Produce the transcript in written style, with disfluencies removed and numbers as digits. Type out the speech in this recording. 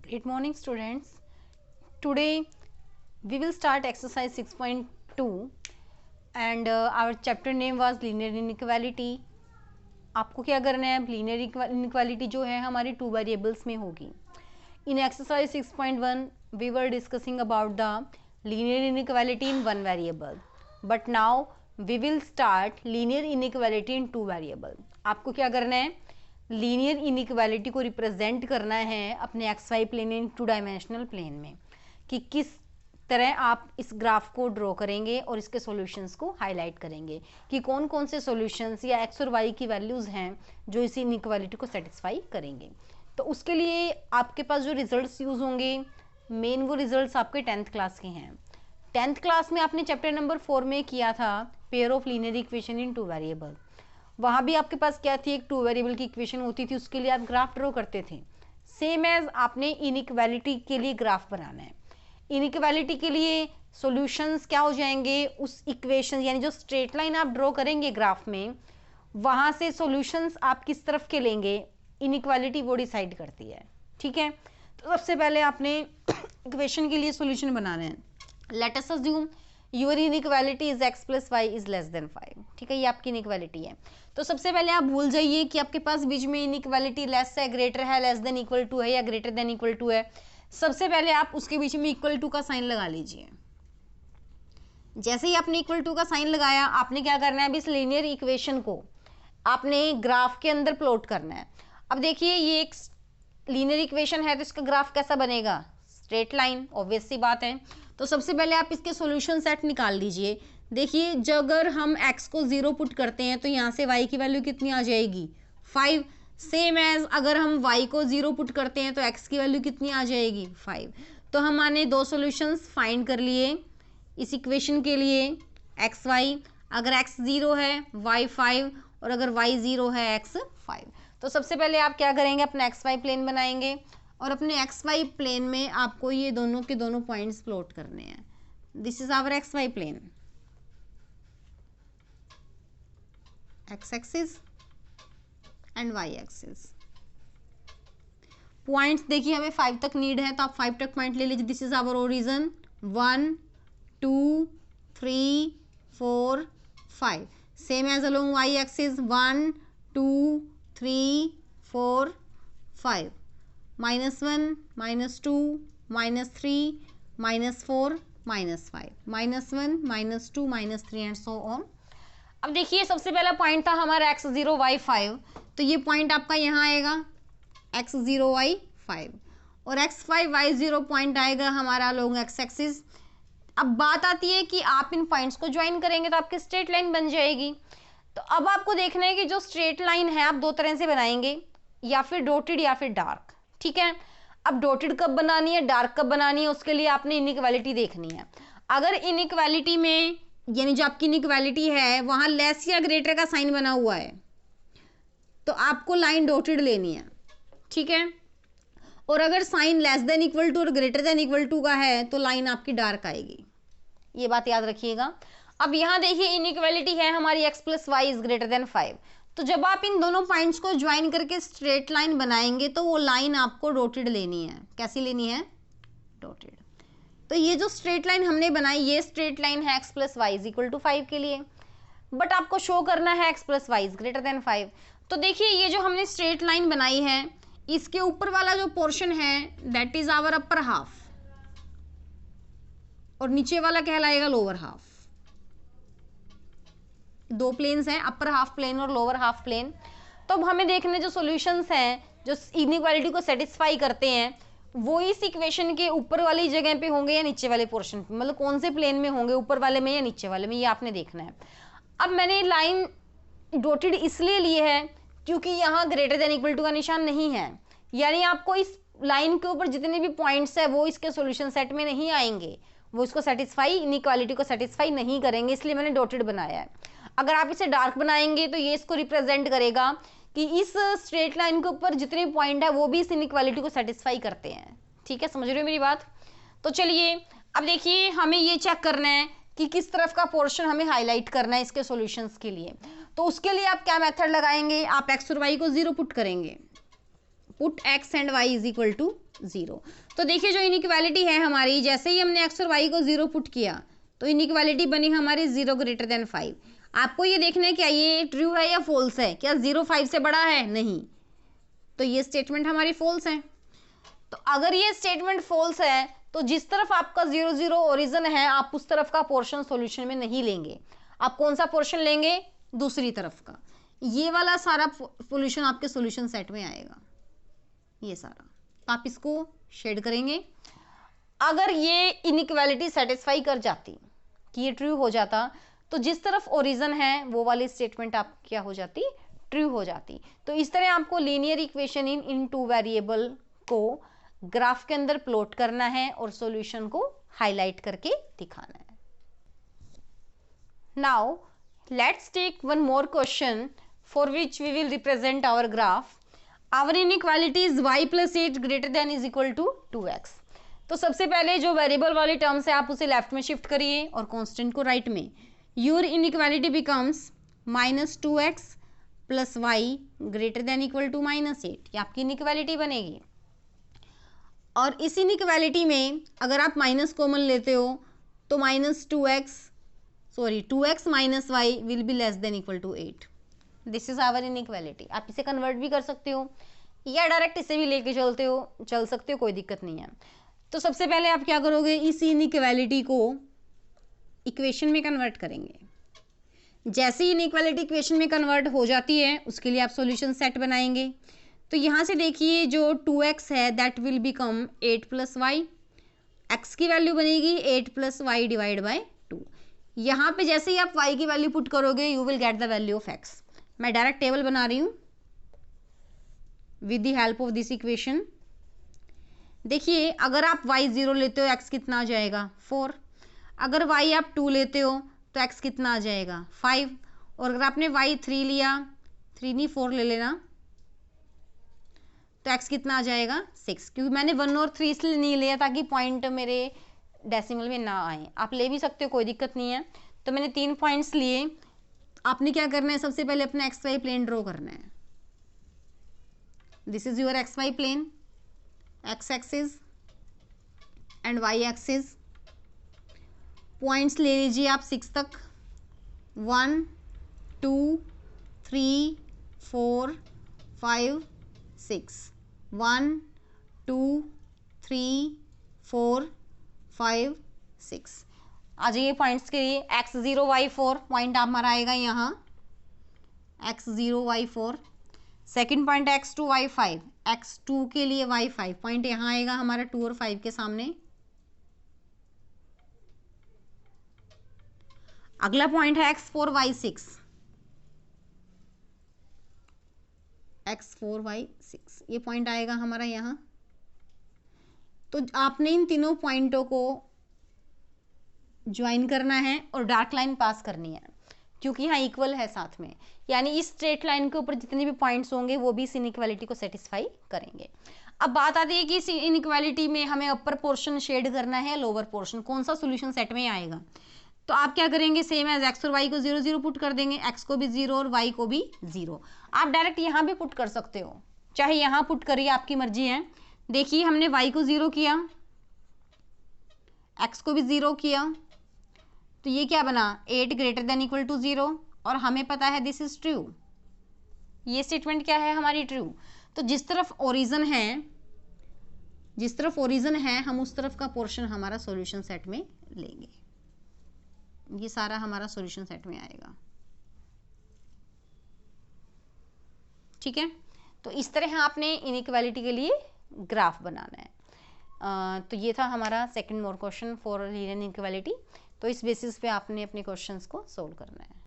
Great morning, students. Today we will start exercise 6.2 and our chapter name was linear inequality. आपको क्या करना है? Linear inequality जो है हमारी 2 वेरिएबल्स में होगी. In exercise 6.1 we were discussing about the linear inequality in 1 variable, but now we will start linear inequality in 2 variable. आपको क्या करना है? लीनियर इनइक्वालिटी को रिप्रेजेंट करना है अपने एक्स वाई प्लेन इन 2 डायमेंशनल प्लेन में, कि किस तरह आप इस ग्राफ को ड्रॉ करेंगे और इसके सॉल्यूशंस को हाईलाइट करेंगे कि कौन कौन से सॉल्यूशंस या एक्स और वाई की वैल्यूज़ हैं जो इस इनइक्वालिटी को सेटिस्फाई करेंगे. तो उसके लिए आपके पास जो रिजल्ट्स यूज़ होंगे मेन वो रिजल्ट्स आपके 10th क्लास के हैं. 10th क्लास में आपने चैप्टर नंबर 4 में किया था pair of linear equation in 2 variable. वहाँ भी आपके पास क्या थी? एक 2 वेरिएबल की इक्वेशन होती थी, उसके लिए आप ग्राफ ड्रॉ करते थे. सेम एज आपने इनइक्वालिटी के लिए ग्राफ बनाना है. इनइक्वालिटी के लिए सॉल्यूशंस क्या हो जाएंगे? उस इक्वेशन यानी जो स्ट्रेट लाइन आप ड्रॉ करेंगे ग्राफ में, वहाँ से सॉल्यूशंस आप किस तरफ के लेंगे इनइक्वालिटी वो डिसाइड करती है. ठीक है, तो सबसे पहले आपने इक्वेशन के लिए सॉल्यूशन बनाना है. Let us assume your inequality is x plus y is less than 5. ठीक है, ये आपकी इनइक्वालिटी है. तो सबसे पहले आप भूल जाइए कि आपके पास बीच में इनइक्वालिटी लेस है, ग्रेटर है, लेस देन इक्वल टू है या ग्रेटर देन इक्वल टू है. सबसे पहले आप उसके बीच में इक्वल टू का साइन लगा लीजिए. जैसे ही आपने इक्वल टू का साइन लगाया, आपने क्या करना है? अब इस लीनियर इक्वेशन को आपने ग्राफ के अंदर प्लॉट करना है. अब देखिए ये एक लीनियर इक्वेशन है तो इसका ग्राफ कैसा बनेगा? स्ट्रेट लाइन, ऑब्वियस सी बात है. तो सबसे पहले आप इसके सॉल्यूशन सेट निकाल लीजिए. देखिए जो अगर हम x को 0 पुट करते हैं तो यहाँ से y की वैल्यू कितनी आ जाएगी? 5. सेम एज अगर हम y को 0 पुट करते हैं तो x की वैल्यू कितनी आ जाएगी? 5. तो हमने 2 सॉल्यूशंस फाइंड कर लिए इस इक्वेशन के लिए एक्स वाई. अगर x 0 है y 5 और अगर y 0 है x 5. तो सबसे पहले आप क्या करेंगे? अपना एक्स वाई प्लेन बनाएंगे और अपने एक्स वाई प्लेन में आपको ये दोनों के दोनों पॉइंट्स प्लॉट करने हैं. This is our x y plane. X axis and y axis. Points देखिए हमें 5 तक नीड है तो आप 5 तक पॉइंट ले लीजिए. This is our origin 1 2 3 4 5. Same as along y axis 1 2 3 4 5. -1 -2 -3 -4 -5 -1 -2 -3 and so on. अब देखिए सबसे पहला पॉइंट था हमारा x0 y5, तो ये पॉइंट आपका यहाँ आएगा x0 y5 और x5 y0 पॉइंट आएगा हमारा अलोंग x एक्सिस. अब बात आती है कि आप इन पॉइंट्स को ज्वाइन करेंगे तो आपकी स्ट्रेट लाइन बन जाएगी. तो अब आपको देखना है कि जो स्ट्रेट लाइन है आप 2 तरह से बनाएंगे, या फिर डॉटेड या फिर डार्क. ठीक है, अब डॉटेड कब बनानी है, डार्क कब बनानी है, उसके लिए आपने इनइक्वालिटी देखनी है. अगर इनइक्वालिटी में यानी जो आपकी इनइक्वालिटी है वहां लेस या ग्रेटर का साइन बना हुआ है तो आपको लाइन डॉटेड लेनी है. ठीक है, और अगर sign less than equal to और ग्रेटर देन इक्वल टू का है तो लाइन आपकी डार्क आएगी. ये बात याद रखिएगा. अब यहां देखिए इनइक्वालिटी है हमारी x plus y is greater than 5. तो जब आप इन दोनों पॉइंट्स को ज्वाइन करके स्ट्रेट लाइन बनाएंगे तो वो लाइन आपको डॉटेड लेनी है. कैसी लेनी है? डॉटेड. तो ये जो स्ट्रेट लाइन हमने बनाई ये स्ट्रेट लाइन है x plus y is equal to 5 के लिए, बट आपको शो करना है x plus y is greater than 5. तो देखिए ये जो हमने स्ट्रेट लाइन बनाई है इसके ऊपर वाला जो पोर्शन है that is our upper half और नीचे वाला कहलाएगा लोअर हाफ. 2 प्लेन्स हैं, अपर हाफ प्लेन और लोअर हाफ प्लेन. तो अब हमें देखने जो सॉल्यूशंस हैं जो इनइक्वालिटी को सेटिस्फाई करते हैं वो इस इक्वेशन के ऊपर वाली जगह पे होंगे या नीचे वाले पोर्शन पे, मतलब कौन से प्लेन में होंगे, ऊपर वाले में या नीचे वाले में, ये आपने देखना है. अब मैंने लाइन डॉटेड इसलिए ली है क्योंकि यहाँ ग्रेटर देन इक्वल टू का निशान नहीं है, यानी आपको इस लाइन के ऊपर जितने भी पॉइंट्स है वो इसके सॉल्यूशन सेट में नहीं आएंगे, वो इसको सेटिस्फाई इनइक्वालिटी को सेटिस्फाई नहीं करेंगे, इसलिए मैंने डॉटेड बनाया है. अगर आप इसे डार्क बनाएंगे तो ये इसको रिप्रेजेंट करेगा कि इस स्ट्रेट लाइन के ऊपर जितने पॉइंट है वो भी इस इनइक्वालिटी को सेटिस्फाई करते हैं. ठीक है, समझ रहे हो मेरी बात? तो चलिए अब देखिए हमें ये चेक करना है कि किस तरफ का पोर्शन हमें हाईलाइट करना है इसके सॉल्यूशंस के लिए. तो उसके लिए आप क्या मेथड लगाएंगे? आप x और y को 0 पुट करेंगे. Put x and y is equal to 0। तो देखिए जो इनइक्वालिटी है हमारी, जैसे ही हमने x और y को 0 पुट किया तो इनइक्वालिटी बनी हमारी 0 ग्रेटर देन 5। आपको ये देखना है क्या ये ट्रू है या फॉल्स है, क्या 0 5 से बड़ा है, नहीं, तो ये स्टेटमेंट हमारी फॉल्स है। तो अगर ये स्टेटमेंट फॉल्स है तो जिस तरफ आपका 0 0 ओरिजिन है आप उस तरफ का पोर्शन सॉल्यूशन में नहीं लेंगे। आप कौन सा पोर्शन लेंगे, दूसरी तरफ का। ये वाला सारा सॉल्यूशन आपके सॉल्यूशन सेट में आएगा, ये सारा। आप इसको शेड करेंगे। अगर ये इनइक्वालिटी सेटिस्फाई कर जाती कि ये ट्रू हो जाता तो जिस तरफ ओरिजिन है वो वाली स्टेटमेंट आप क्या हो जाती, ट्रू हो जाती। तो इस तरह आपको linear equation in two variable को ग्राफ के अंदर प्लॉट करना है और सॉल्यूशन को हाईलाइट करके दिखाना है। Now let's take one more question for which we will represent our graph. Our inequality is y plus 8 greater than is equal to 2x। तो सबसे पहले जो वेरिएबल वाली टर्म्स है आप उसे लेफ्ट में शिफ्ट करिए और कांस्टेंट को राइट में। Your inequality becomes -2x plus y greater than equal to -8। ये आपकी इनइक्वालिटी बनेगी। और इस इनइक्वालिटी में अगर आप माइनस कॉमन लेते हो तो -2x minus y will be less than equal to 8। This is our inequality. आप इसे कन्वर्ट भी कर सकते हो या डायरेक्ट इसे भी लेके चल सकते हो, कोई दिक्कत नहीं है। तो सबसे पहले आप क्या करोगे, इस इनइक्वालिटी को इक्वेशन में कन्वर्ट करेंगे। जैसे ही इनइक्वालिटी इक्वेशन में कन्वर्ट हो जाती है उसके लिए आप सॉल्यूशन सेट बनाएंगे। तो यहाँ से देखिए जो 2x है that will become 8 plus y. x की वैल्यू बनेगी 8 प्लस वाई डिवाइड बाई 2। यहाँ पे जैसे ही आप y की वैल्यू पुट करोगे you will get the value of x। मैं डायरेक्ट टेबल बना रही हूँ with the help of this equation. देखिए अगर आप y 0 लेते हो x कितना आ जाएगा 4। अगर y आप 2 लेते हो तो x कितना आ जाएगा 5। और अगर आपने y 3 लिया, 3 नहीं 4 ले लेना, तो x कितना आ जाएगा 6। क्योंकि मैंने 1 और 3 इसलिए नहीं लिया ताकि पॉइंट मेरे डेसिमल में ना आए। आप ले भी सकते हो, कोई दिक्कत नहीं है। तो मैंने 3 पॉइंट्स लिए। आपने क्या करना है, सबसे पहले अपना एक्स वाई प्लेन ड्रॉ करना है। This is your x y plane, x axis and y axis. Points ले लीजिए आप 6 तक, 1 2 3 4 5 6, 1 2 3 4 5 6। आ जाइए पॉइंट्स के लिए। x0 y4 पॉइंट हमारा आएगा यहाँ, x0 y4। Second point x2 y5, x2 के लिए y5 पॉइंट यहाँ आएगा हमारा 2 और 5 के सामने। अगला पॉइंट है x4 y6, x4 y6 ये पॉइंट आएगा हमारा यहाँ। तो आपने इन तीनों पॉइंटों को ज्वाइन करना है और डार्क लाइन पास करनी है क्योंकि यहाँ इक्वल है साथ में, यानी इस स्ट्रेट लाइन के ऊपर जितने भी पॉइंट्स होंगे वो भी इस इनइक्वालिटी को सेटिस्फाई करेंगे। अब बात आती है कि इस इनइक्वालिटी में हमें अपर पोर्शन शेड करना है, लोअर पोर्शन कौन सा सॉल्यूशन सेट में आएगा। तो आप क्या करेंगे, सेम एज एक्स और वाई को 0 0 पुट कर देंगे, एक्स को भी 0 और वाई को भी 0। आप डायरेक्ट यहाँ भी पुट कर सकते हो, चाहे यहाँ पुट करिए, आपकी मर्जी है। देखिए हमने वाई को 0 किया, एक्स को भी 0 किया, तो ये क्या बना 8 ग्रेटर देन इक्वल टू 0 और हमें पता है दिस इज ट्रू। ये स्टेटमेंट क्या है हमारी ट्रू। तो जिस तरफ ओरिजिन है हम उस तरफ का पोर्शन हमारा सॉल्यूशन सेट में लेंगे। ये सारा हमारा सॉल्यूशन सेट में आएगा, ठीक है। तो इस तरह आपने इनइक्वालिटी के लिए ग्राफ बनाना है। तो ये था हमारा second more question for linear inequality. तो इस बेसिस पे आपने अपने क्वेश्चंस को सोल्व करना है।